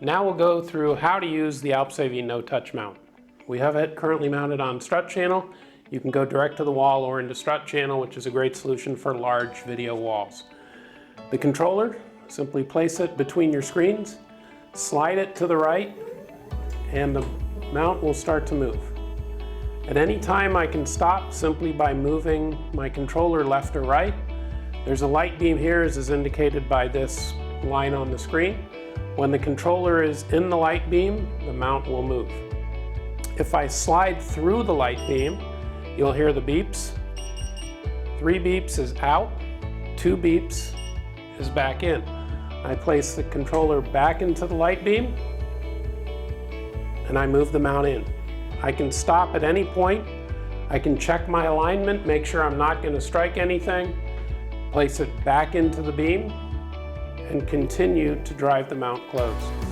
Now we'll go through how to use the AlpsAV no-touch mount. We have it currently mounted on strut channel. You can go direct to the wall or into strut channel, which is a great solution for large video walls. The controller, simply place it between your screens, slide it to the right, and the mount will start to move. At any time I can stop simply by moving my controller left or right. There's a light beam here, as is indicated by this line on the screen. When the controller is in the light beam, the mount will move. If I slide through the light beam, you'll hear the beeps. 3 beeps is out, 2 beeps is back in. I place the controller back into the light beam, and I move the mount in. I can stop at any point. I can check my alignment, make sure I'm not going to strike anything, place it back into the beam, and continue to drive the mount closed.